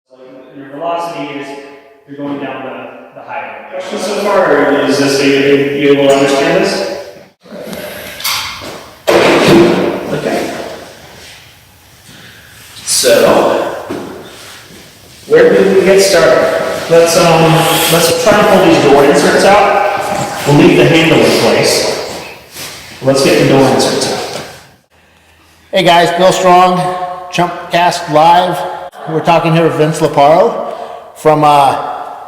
So your velocity is you're going down the highway. Questions so far, or is this you able to understand this? Okay. So, where do we get started? Let's try and pull these door inserts out. We'll leave the handle in place. Let's get the door inserts out. Hey guys, Bill Strong, ChumpCast Live. We're talking here with Vince Loparo from,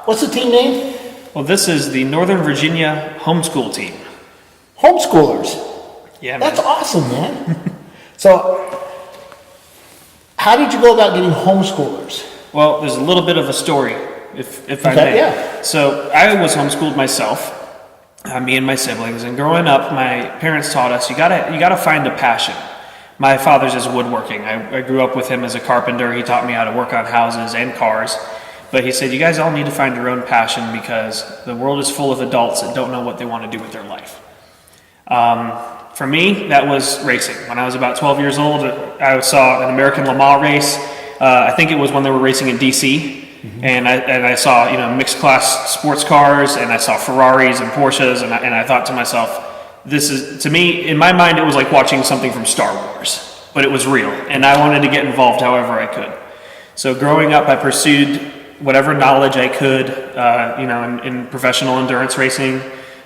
what's the team name? Well, this is the Northern Virginia Homeschool team. Homeschoolers. Yeah, man. That's awesome, man. So, how did you go about getting homeschoolers? Well, there's a little bit of a story, if I Okay, may. yeah. So, I was homeschooled myself, me and my siblings, and growing up, my parents taught us, you gotta find a passion. My father's is woodworking. I grew up with him as a carpenter. He taught me how to work on houses and cars. But he said, you guys all need to find your own passion because the world is full of adults that don't know what they want to do with their life. For me, that was racing. When I was about 12 years old, I saw an American Le Mans race. I think it was when they were racing in DC. Mm-hmm. And I saw mixed class sports cars, and I saw Ferraris and Porsches, and I thought to myself, this is, to me, in my mind, it was like watching something from Star Wars, but it was real, and I wanted to get involved however I could. So growing up, I pursued whatever knowledge I could, in professional endurance racing.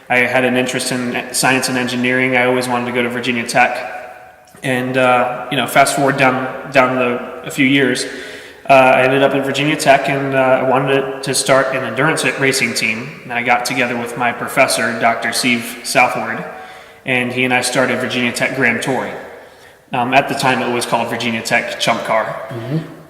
I had an interest in science and engineering. I always wanted to go to Virginia Tech, and fast forward down a few years, I ended up at Virginia Tech, and I wanted to start an endurance racing team. And I got together with my professor, Dr. Steve Southward, and he and I started Virginia Tech Grand Touring. At the time, it was called Virginia Tech ChumpCar.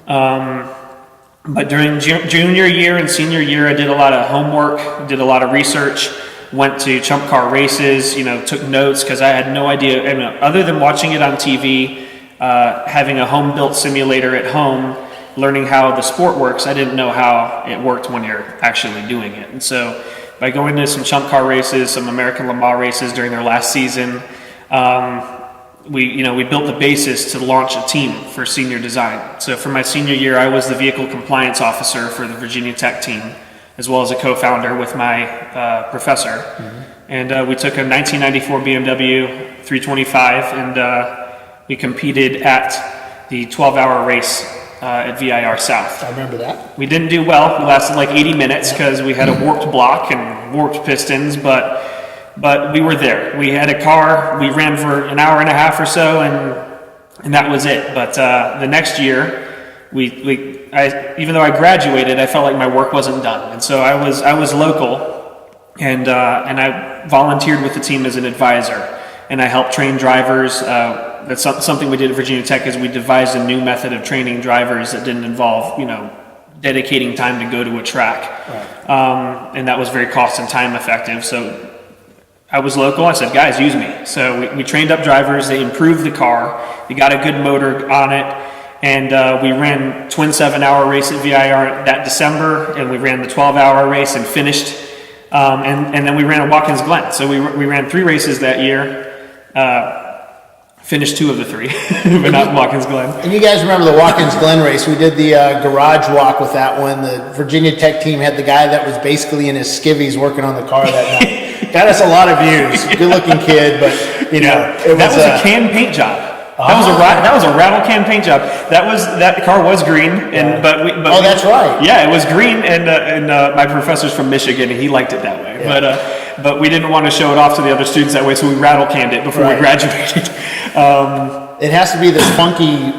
Mm-hmm. But during junior year and senior year, I did a lot of homework, did a lot of research, went to ChumpCar races, took notes because I had no idea, other than watching it on TV, having a home-built simulator at home, learning how the sport works, I didn't know how it worked when you're actually doing it. And so by going to some ChumpCar races, some American Le Mans races during their last season, we built the basis to launch a team for senior design. So for my senior year, I was the vehicle compliance officer for the Virginia Tech team, as well as a co-founder with my professor. Mm-hmm. And we took a 1994 BMW 325, and we competed at the 12-hour race at VIR South. I remember that. We didn't do well. We lasted like 80 minutes because we had a warped block and warped pistons, but we were there. We had a car. We ran for an hour and a half or so, and that was it. But the next year, even though I graduated, I felt like my work wasn't done, and so I was local, and I volunteered with the team as an advisor, and I helped train drivers. That's something we did at Virginia Tech, is we devised a new method of training drivers that didn't involve, dedicating time to go to a track. Right. And that was very cost and time effective. So I was local. I said, guys, use me. So we trained up drivers. They improved the car. They got a good motor on it. And we ran twin 7-hour race at VIR that December. And we ran the 12-hour race and finished. And then we ran at Watkins Glen. So we ran 3 races that year. Finished 2 of the 3, but not Watkins Glen. And you guys remember the Watkins Glen race? We did the garage walk with that one. The Virginia Tech team had the guy that was basically in his skivvies working on the car that night. Got us a lot of views. Good-looking kid, but that was a can paint job. That was a rattle can paint job. That car was green, but that's right. Yeah, it was green, and my professor's from Michigan, and he liked it that way. Yeah. But we didn't want to show it off to the other students that way, so we rattle canned it before we graduated. It has to be this funky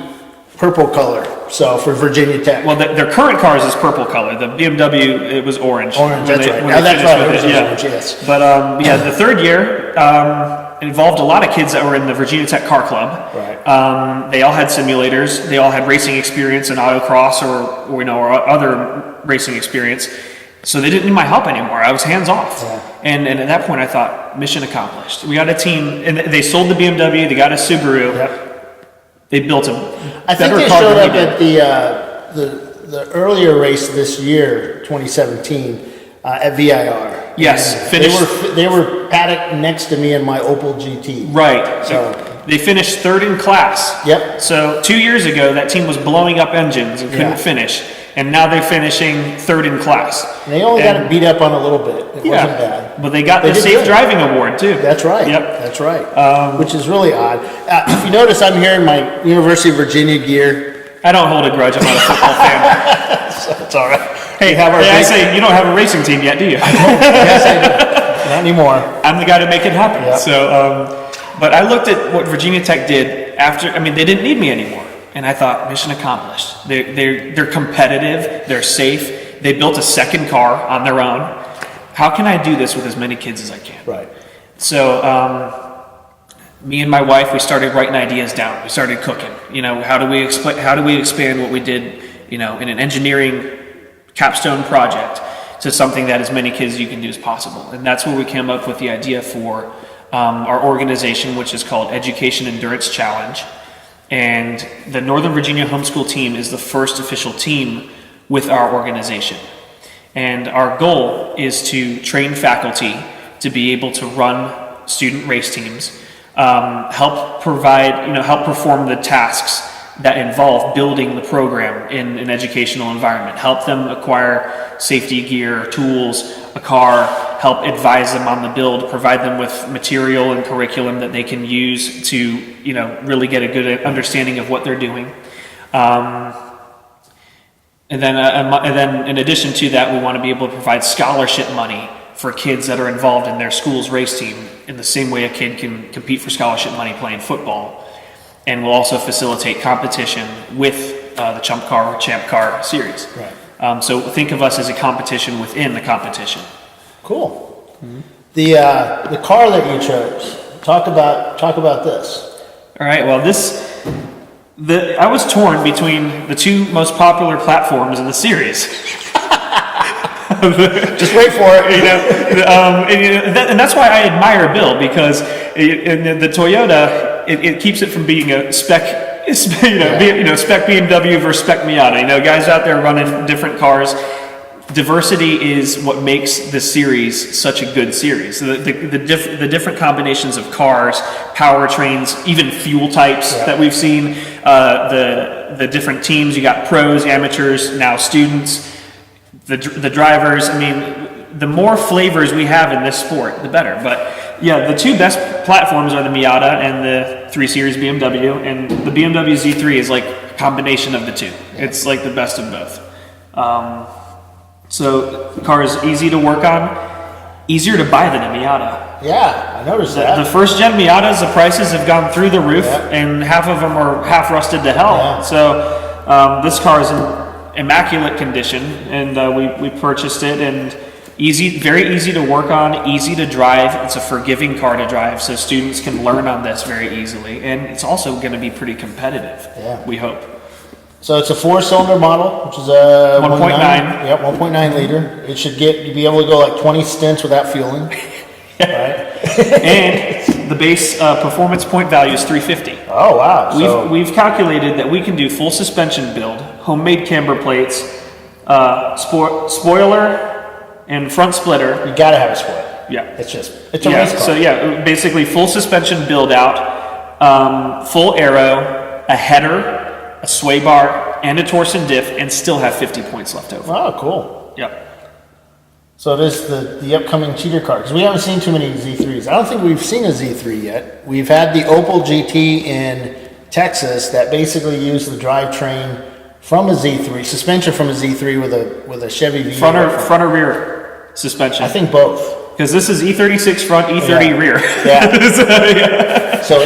purple color. So for Virginia Tech. Well, their current cars is purple color. The BMW, it was orange. Orange, that's right. Now that's right. It was orange, yes. But the third year involved a lot of kids that were in the Virginia Tech Car Club. Right. They all had simulators. They all had racing experience in autocross or other racing experience. So they didn't need my help anymore. I was hands off. Yeah. And at that point I thought, mission accomplished. We got a team, and they sold the BMW, they got a Subaru. Yep. They built a I think they showed up at the earlier race this year, 2017, at VIR. Yes, finished. They were paddock next to me in my Opel GT. Right. So they finished 3rd in class. Yep. So 2 years ago, that team was blowing up engines and couldn't finish. and now they're finishing third in class. And they only got beat up on a little bit. It wasn't bad. But they got the Safe good. Driving Award, too. That's right. Yep. That's right. Which is really odd. If you notice, I'm here in my University of Virginia gear. I don't hold a grudge. I'm not a football fan. So it's all right. Hey, I say, you don't have a racing team yet, do you? Yes, I do. Not anymore. I'm the guy to make it happen. Yep. So, but I looked at what Virginia Tech did after. I mean, they didn't need me anymore, and I thought, mission accomplished. They're competitive. They're safe. They built a second car on their own. How can I do this with as many kids as I can? Right. So, me and my wife, we started writing ideas down. We started cooking. How do we expand what we did, in an engineering capstone project to something that as many kids as you can do as possible. And that's where we came up with the idea for our organization, which is called Education Endurance Challenge. And the Northern Virginia Homeschool team is the first official team with our organization. And our goal is to train faculty to be able to run student race teams, help perform the tasks that involve building the program in an educational environment, help them acquire safety gear, tools, a car, help advise them on the build, provide them with material and curriculum that they can use to, really get a good understanding of what they're doing. And then in addition to that, we want to be able to provide scholarship money for kids that are involved in their school's race team in the same way a kid can compete for scholarship money playing football. And we'll also facilitate competition with the ChumpCar Series. Right. So think of us as a competition within the competition. Cool. Mm-hmm. The car that you chose. Talk about this. All right. Well, I was torn between the two most popular platforms in the series. Just wait for it. And that's why I admire Bill, because the Toyota, it keeps it from being a spec, spec BMW versus spec Miata. Guys out there running different cars. Diversity is what makes this series such a good series. The different combinations of cars, powertrains, even fuel types that we've seen. The different teams. You got pros, amateurs, now students. The drivers. I mean, the more flavors we have in this sport, the better. But yeah, the two best platforms are the Miata and the 3 Series BMW, and the BMW Z3 is like a combination of the two. It's like the best of both. So the car is easy to work on, easier to buy than a Miata. Yeah, I noticed that. The first gen Miatas, the prices have gone through the roof, and half of them are half rusted to hell. Yeah. So this car is in immaculate condition, and we purchased it, and very easy to work on, easy to drive. It's a forgiving car to drive, so students can learn on this very easily, and it's also going to be pretty competitive. Yeah. We hope. So it's a 4-cylinder model, which is a 1.9. Yep, 1.9 liter. It should you'd be able to go like 20 stints without fueling. Right? And the base performance point value is 350. Oh wow! We've calculated that we can do full suspension build, homemade camber plates, spoiler, and front splitter. You gotta have a spoiler. Yeah, it's a race car. So basically full suspension build out, full aero, a header, a sway bar, and a torsion diff, and still have 50 points left over. Oh, cool. Yep. So it is the upcoming cheater car, because we haven't seen too many Z3s. I don't think we've seen a Z3 yet. We've had the Opel GT in Texas that basically used the drivetrain from a Z3, suspension from a Z3 with a Chevy V8. Front or rear suspension? I think both. Because this is E36 front, E30 rear. Yeah. So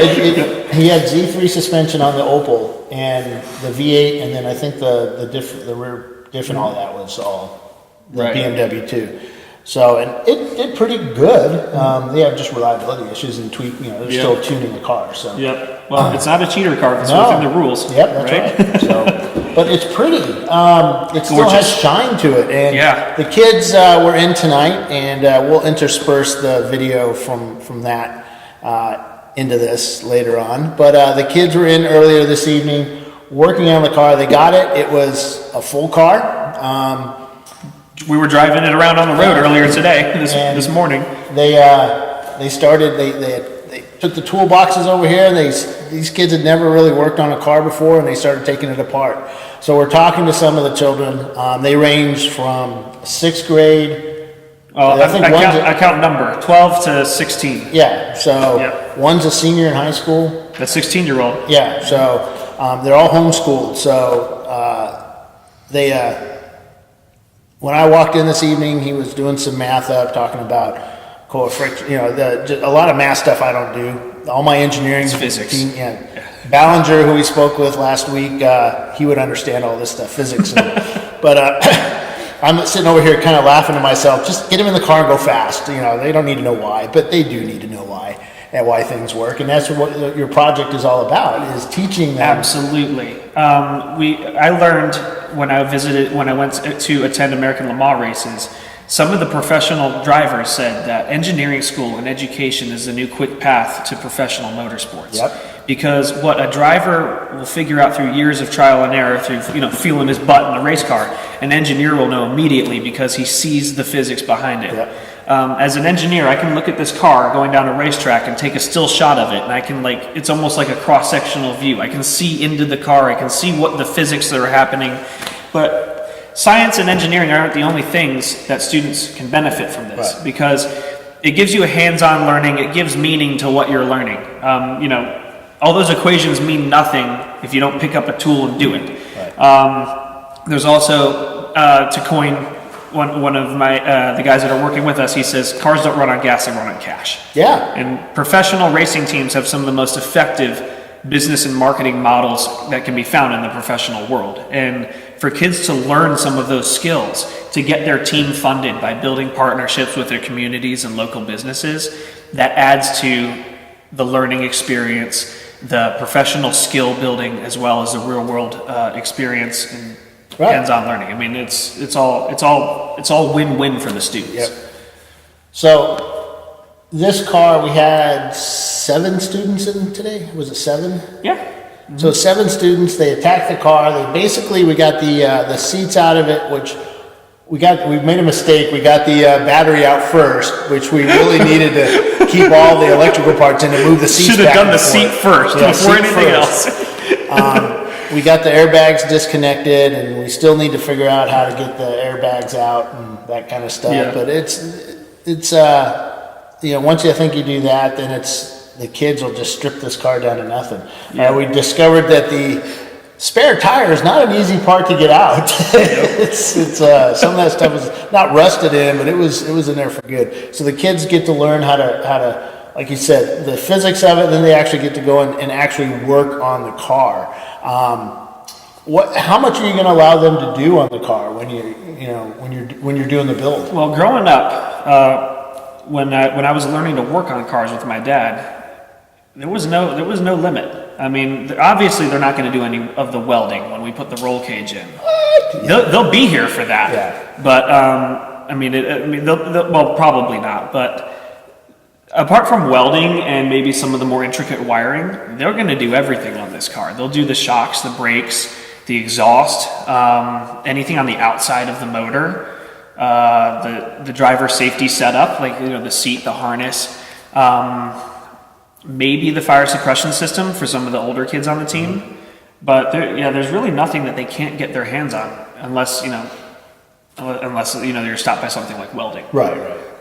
he had Z3 suspension on the Opel and the V8, and then I think the rear diff and all that was all the BMW too. So, and it did pretty good. They have just reliability issues and they're still tuning the car. So. Yep. Well, it's not a cheater car. It's within the rules. Yep, that's right. So, but it's pretty. It still has shine to it. And the kids were in tonight, and we'll intersperse the video from that into this later on. But the kids were in earlier this evening working on the car. They got it. It was a full car. We were driving it around on the road earlier today, this morning. They started. They took the toolboxes over here, and these kids had never really worked on a car before, and they started taking it apart. So we're talking to some of the children. They range from 6th grade. Well, I count number 12 to 16. Yeah, so one's a senior in high school. The 16-year-old. Yeah, so they're all homeschooled. So when I walked in this evening, he was doing some math up, talking about coefficient, a lot of math stuff I don't do. All my engineering. It's physics. Team, Ballinger, who we spoke with last week, he would understand all this stuff, physics. But I'm sitting over here kind of laughing to myself, just get them in the car and go fast. They don't need to know why, but they do need to know why and why things work. And that's what your project is all about, is teaching them. Absolutely. I learned when I went to attend American Le Mans races, some of the professional drivers said that engineering school and education is the new quick path to professional motorsports. Yep. Because what a driver will figure out through years of trial and error, through feeling his butt in a race car, an engineer will know immediately because he sees the physics behind it. Yep. As an engineer, I can look at this car going down a racetrack and take a still shot of it, and I can it's almost like a cross-sectional view. I can see into the car, I can see what the physics that are happening. But science and engineering aren't the only things that students can benefit from this, right, because it gives you a hands-on learning, it gives meaning to what you're learning. All those equations mean nothing if you don't pick up a tool and do it. Right. There's also, to coin one of the guys that are working with us, he says, cars don't run on gas, they run on cash. Yeah. And professional racing teams have some of the most effective business and marketing models that can be found in the professional world. And for kids to learn some of those skills, to get their team funded by building partnerships with their communities and local businesses, that adds to the learning experience, the professional skill building, as well as the real world experience and hands-on learning. I mean, it's all win-win for the students. Yep. So this car, we had 7 students in today. Was it 7? Yeah. Mm-hmm. So 7 students. They attacked the car. We got the seats out of it, which we made a mistake. We got the battery out first, which we really needed to keep all the electrical parts in to move the seats. Should have done the seat first before anything else. We got the airbags disconnected, and we still need to figure out how to get the airbags out and that kind of stuff. Yeah. But it's once you think you do that, then the kids will just strip this car down to nothing. Yeah. We discovered that the spare tire is not an easy part to get out. It's some of that stuff is not rusted in, but it was in there for good. So the kids get to learn how to, like you said, the physics of it. Then they actually get to go and actually work on the car. How much are you going to allow them to do on the car when you're doing the build? Well, growing up, when I was learning to work on cars with my dad, there was no limit. I mean, obviously they're not going to do any of the welding when we put the roll cage in. They'll be here for that. Yeah. But they'll probably not. But apart from welding and maybe some of the more intricate wiring, they're going to do everything on this car. They'll do the shocks, the brakes, the exhaust, anything on the outside of the motor, the driver safety setup, like the seat, the harness. Maybe the fire suppression system for some of the older kids on the team, but there's really nothing that they can't get their hands on unless you're stopped by something like welding. Right.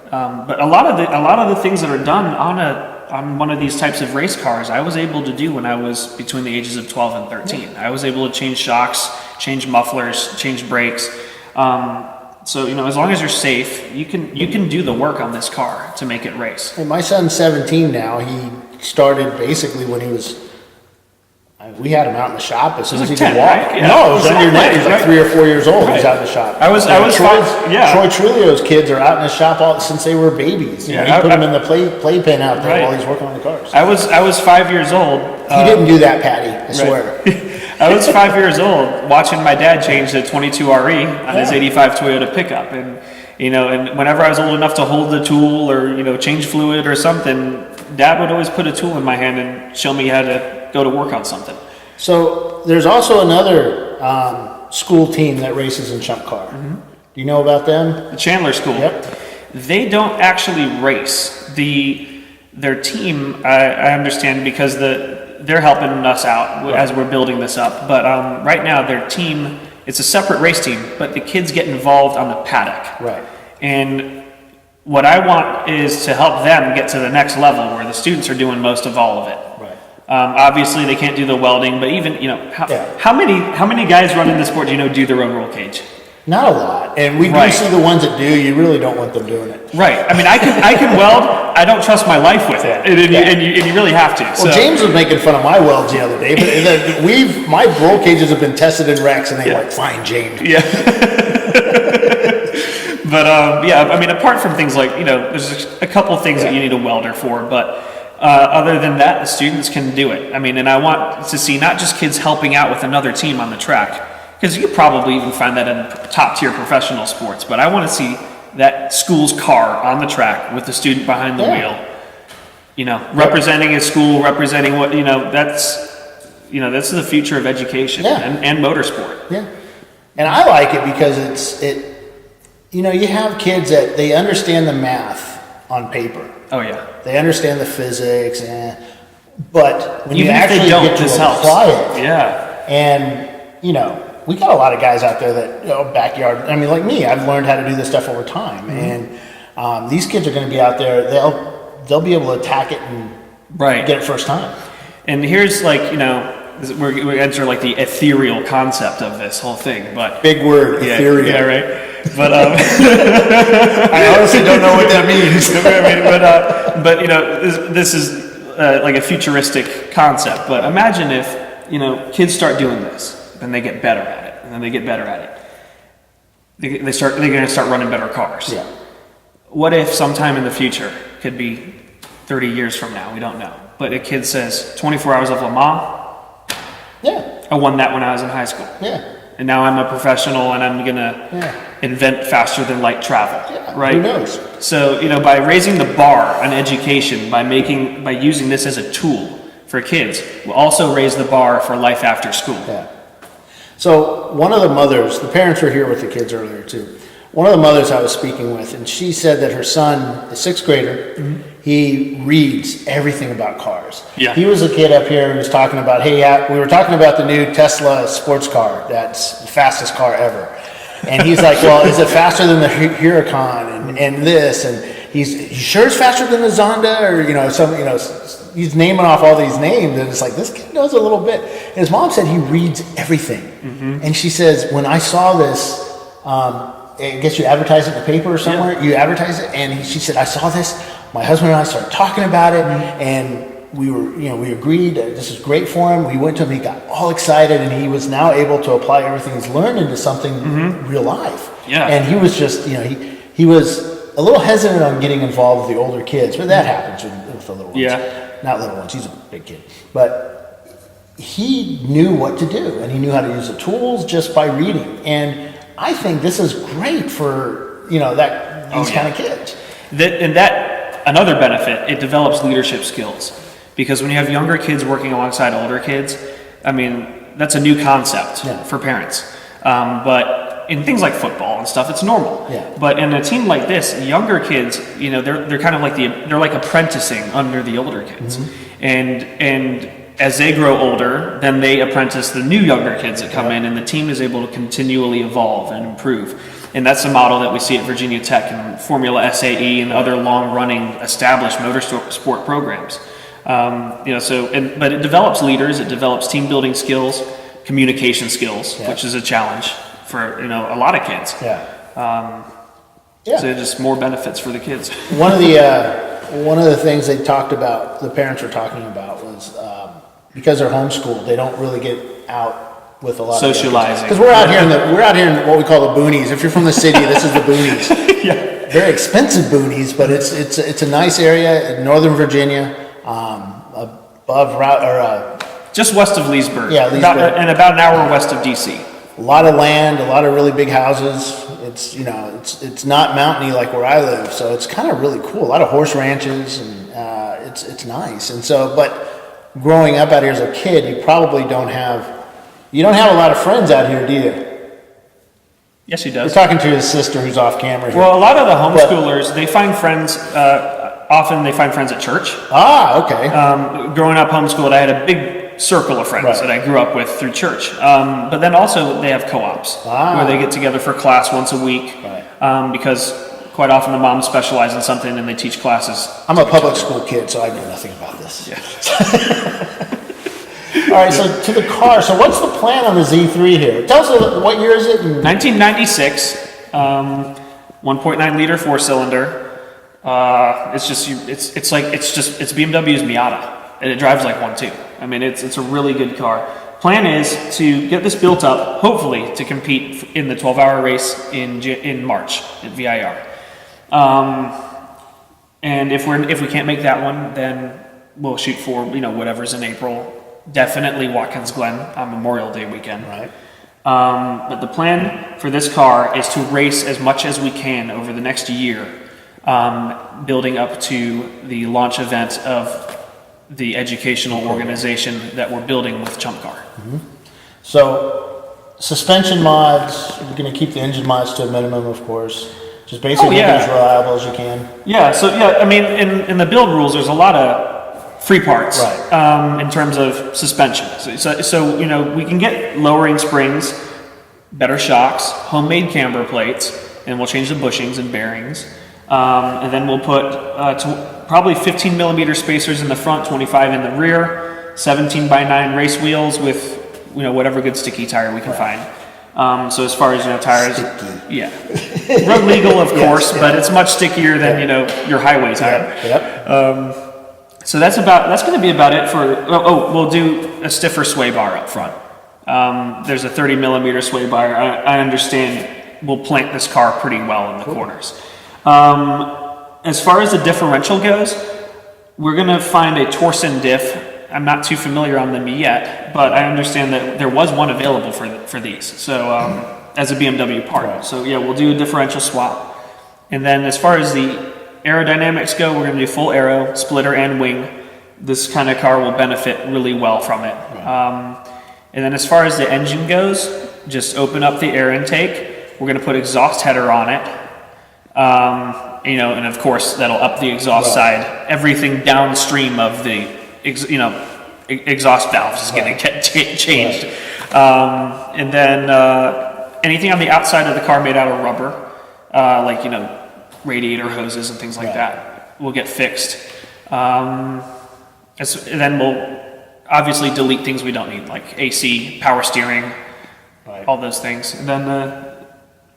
But a lot of the things that are done on one of these types of race cars, I was able to do when I was between the ages of 12 and 13. Yeah. I was able to change shocks, change mufflers, change brakes. So as long as you're safe, you can do the work on this car to make it race. Hey, my son's 17 now. He started basically when he was. We had him out in the shop as soon as he could walk. Right? Yeah. No, it was under net. He's like 3 or 4 years old. Right. He's out in the shop. I was Troy Trulio's kids are out in the shop since they were babies. He put them in the playpen out there while he's working on the cars. I was 5 years old. He didn't do that, Patty. I swear. I was 5 years old watching my dad change the 22 RE on his 85 Toyota pickup, and whenever I was old enough to hold the tool or change fluid or something, Dad would always put a tool in my hand and show me how to go to work on something. So there's also another school team that races in ChumpCar. Mm-hmm. Do you know about them? The Chandler School. Yep. They don't actually race. The their team, I understand because they're helping us out as we're building this up. But right now, their team, it's a separate race team, but the kids get involved on the paddock. Right. And what I want is to help them get to the next level where the students are doing most of all of it. Right. Obviously, they can't do the welding, but even, how many guys running the sport do their own roll cage? Not a lot, and we do see the ones that do. You really don't want them doing it. Right. I mean, I can weld. I don't trust my life with it, and you really have to. Well, James was making fun of my welds the other day, but my roll cages have been tested in wrecks, and they like, fine, James. Yeah. But I mean, apart from things like there's a couple things that you need a welder for, but other than that, the students can do it. I mean, and I want to see not just kids helping out with another team on the track. Because you could probably even find that in top-tier professional sports. But I want to see that school's car on the track with the student behind the wheel. Representing a school, representing what, that's the future of education and motorsport. Yeah. And I like it because you have kids that they understand the math on paper. Oh, yeah. They understand the physics, but when even you actually get to apply it. Yeah. And, we got a lot of guys out there that backyard. I mean, like me, I've learned how to do this stuff over time, and these kids are going to be out there. They'll be able to attack it and get it first time. And here's we enter like the ethereal concept of this whole thing, but big word, ethereal. Yeah, right. But I honestly don't know what that means. but this is like a futuristic concept. But imagine if kids start doing this. Then they get better at it, and then they get better at it. They're going to start running better cars. Yeah. What if sometime in the future, could be 30 years from now, we don't know, but a kid says 24 hours of Le Mans? Yeah. I won that when I was in high school. Yeah. And now I'm a professional, and I'm going to invent faster than light travel. Yeah. Right? Who knows? So by raising the bar on education, by using this as a tool for kids, we'll also raise the bar for life after school. Yeah. So one of the mothers, the parents were here with the kids earlier too. One of the mothers I was speaking with, and she said that her son, the sixth grader, he reads everything about cars. Yeah. He was a kid up here who was talking about, we were talking about the new Tesla sports car. That's the fastest car ever. And he's like, well, is it faster than the Huracan and this? And he's sure it's faster than the Zonda or, he's naming off all these names, and it's like, this kid knows a little bit. And his mom said he reads everything. Mm-hmm. And she says, when I saw this, I guess you advertise it in the paper or somewhere, you advertise it, and she said, I saw this, my husband and I started talking about it, and we agreed that this is great for him. We went to him, he got all excited, and he was now able to apply everything he's learned into something real life. Yeah. And he was just, he was a little hesitant on getting involved with the older kids, but that happens with the little ones. Yeah. Not little ones, he's a big kid. But he knew what to do, and he knew how to use the tools just by reading. And I think this is great for, these kind of kids. Another benefit, it develops leadership skills. Because when you have younger kids working alongside older kids, I mean, that's a new concept for parents. But in things like football and stuff, it's normal. Yeah. But in a team like this, younger kids, they're kind of like they're like apprenticing under the older kids, and as they grow older, then they apprentice the new younger kids that come in, and the team is able to continually evolve and improve. And that's the model that we see at Virginia Tech and Formula SAE and other long-running established motorsport programs. But it develops leaders, it develops team building skills, communication skills, which is a challenge for a lot of kids. So just more benefits for the kids. One of the things they talked about, the parents were talking about, was because they're homeschooled, they don't really get out with a lot socializing. Because we're out here in what we call the boonies. If you're from the city, this is the boonies. Yeah. Very expensive boonies, but it's a nice area in Northern Virginia. Above route or just west of Leesburg. Yeah, Leesburg. And about an hour west of DC. A lot of land, a lot of really big houses. It's it's not mountainy like where I live, so it's kind of really cool. A lot of horse ranches, and it's nice. And so, but growing up out here as a kid, you probably don't have a lot of friends out here, do you? Yes, he does. You're talking to his sister who's off camera here. Well, a lot of the homeschoolers, they find friends often they find friends at church. Okay. Growing up homeschooled, I had a big circle of friends that I grew up with through church. But then also they have co-ops where they get together for class once a week because quite often the moms specialize in something and they teach classes. I'm a public school kid, so I know nothing about this. Yeah. All right, so to the car. So what's the plan on the Z3 here? Tell us what year is it? 1996, 1.9 liter 4-cylinder. It's BMW's Miata, and it drives like one too. I mean, it's a really good car. Plan is to get this built up, hopefully to compete in the 12-hour race in March at VIR. And if we can't make that one, then we'll shoot for whatever's in April. Definitely Watkins Glen on Memorial Day weekend. Right. But the plan for this car is to race as much as we can over the next year, building up to the launch event of the educational organization that we're building with ChumpCar. Mm-hmm. So, suspension mods, you're going to keep the engine mods to a minimum, of course. Just basically make it as reliable as you can. Yeah, I mean, in the build rules, there's a lot of free parts in terms of suspension. So we can get lowering springs, better shocks, homemade camber plates, and we'll change the bushings and bearings. And then we'll put probably 15 millimeter spacers in the front, 25 in the rear, 17 by 9 race wheels with whatever good sticky tire we can find. So as far as tires, road legal of course, but it's much stickier than your highway tire. So that's going to be about it for. We'll do a stiffer sway bar up front. There's a 30 millimeter sway bar. I understand we'll plant this car pretty well in the corners. As far as the differential goes, we're going to find a Torsen diff. I'm not too familiar on them yet, but I understand that there was one available for these. So as a BMW part. So we'll do a differential swap. And then as far as the aerodynamics go, we're going to do full aero, splitter, and wing. This kind of car will benefit really well from it. And then as far as the engine goes, just open up the air intake. We're going to put exhaust header on it. And of course that'll up the exhaust side. Everything downstream of the exhaust valves is going to get changed. And then anything on the outside of the car made out of rubber, like radiator hoses and things like that, will get fixed. And then we'll obviously delete things we don't need, like AC, power steering, all those things. And then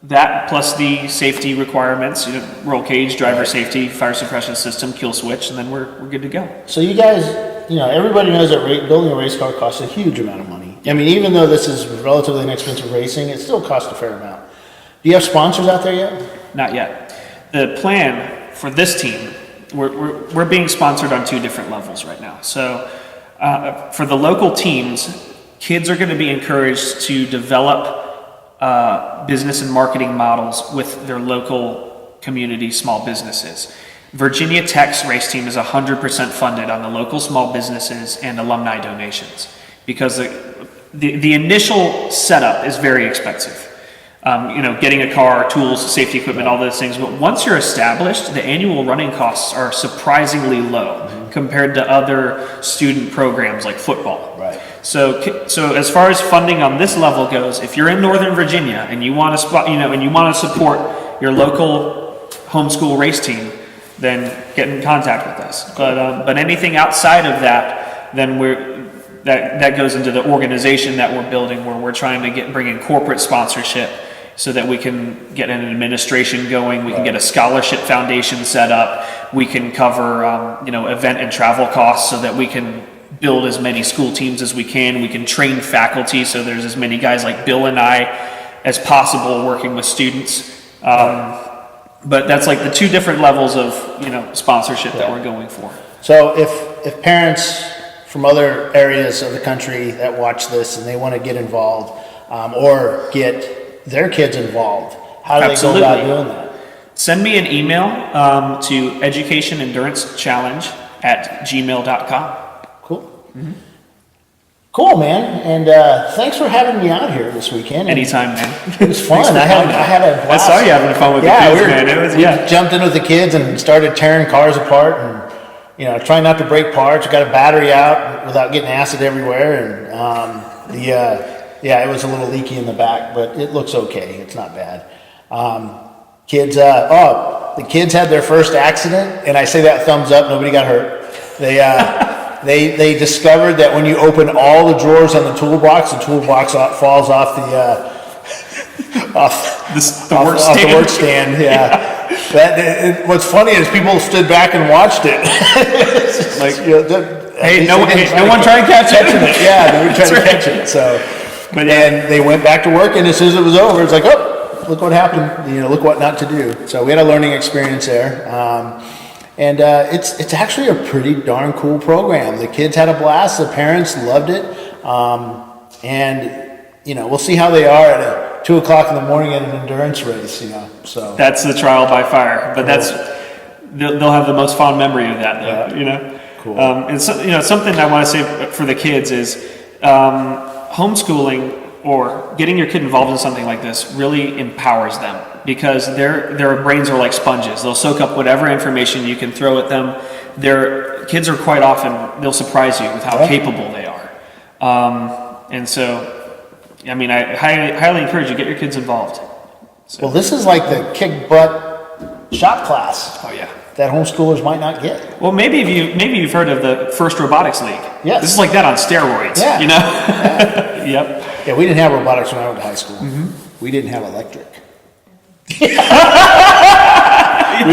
that plus the safety requirements, roll cage, driver safety, fire suppression system, kill switch, and then we're good to go. So you guys, everybody knows that building a race car costs a huge amount of money. I mean, even though this is relatively inexpensive racing, it still costs a fair amount. Do you have sponsors out there yet? Not yet. The plan for this team, we're being sponsored on 2 different levels right now. So for the local teams, kids are going to be encouraged to develop business and marketing models with their local community small businesses. Virginia Tech's race team is 100% funded on the local small businesses and alumni donations because the initial setup is very expensive. Getting a car, tools, safety equipment, all those things. But once you're established, the annual running costs are surprisingly low compared to other student programs like football. Right. So as far as funding on this level goes, if you're in Northern Virginia and you want to and you want to support your local homeschool race team, then get in contact with us. But anything outside of that, then that goes into the organization that we're building, where we're trying to bring in corporate sponsorship so that we can get an administration going, we can get a scholarship foundation set up, we can cover event and travel costs so that we can build as many school teams as we can train faculty so there's as many guys like Bill and I as possible working with students. But that's like the 2 different levels of sponsorship that we're going for. So if parents from other areas of the country that watch this and they want to get involved or get their kids involved, how do they go about doing that? Send me an email to educationendurancechallenge@gmail.com. Cool. Mm-hmm. Cool, man. And thanks for having me out here this weekend. Anytime, man. It was fun. I had a blast. I saw you having fun with the kids, man. We jumped in with the kids and started tearing cars apart and, trying not to break parts. We got a battery out without getting acid everywhere. And it was a little leaky in the back, but it looks okay. It's not bad. The kids had their first accident, and I say that thumbs up. Nobody got hurt. They discovered that when you open all the drawers on the toolbox falls off the work stand. Yeah. What's funny is people stood back and watched it. No one tried catching it. Yeah, they were trying to catch it. So, and they went back to work, and as soon as it was over, it's like, oh, look what happened. Look what not to do. So we had a learning experience there. And it's actually a pretty darn cool program. The kids had a blast. The parents loved it. We'll see how they are at 2 o'clock in the morning at an endurance race. So that's the trial by fire. But they'll have the most fond memory of that, though. Cool. And so, something I want to say for the kids is homeschooling or getting your kid involved in something like this really empowers them, because their brains are like sponges. They'll soak up whatever information you can throw at them. Their kids are quite often, they'll surprise you with how capable they are. And so, I highly encourage you, get your kids involved. So. Well, this is like the kick butt shop class. Oh yeah. That homeschoolers might not get. Well, maybe you've heard of the First Robotics League. Yes. This is like that on steroids. Yeah. Yeah. Yep. Yeah, we didn't have robotics when I went to high school. Mm-hmm. We didn't have electric. We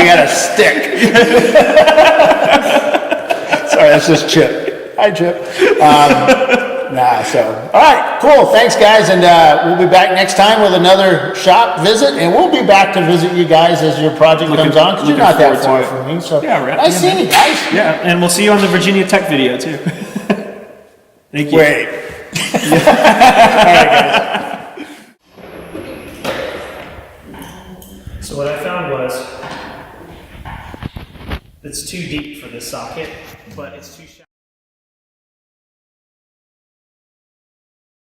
had a stick. Sorry, that's just Chip. Hi, Chip. All right, cool. Thanks, guys, and we'll be back next time with another shop visit, and we'll be back to visit you guys as your project comes on, because you're not that far from me. So nice seeing you guys. Yeah, and we'll see you on the Virginia Tech video too. Thank you. Wait. All right, guys. So what I found was it's too deep for this socket, but it's too shallow.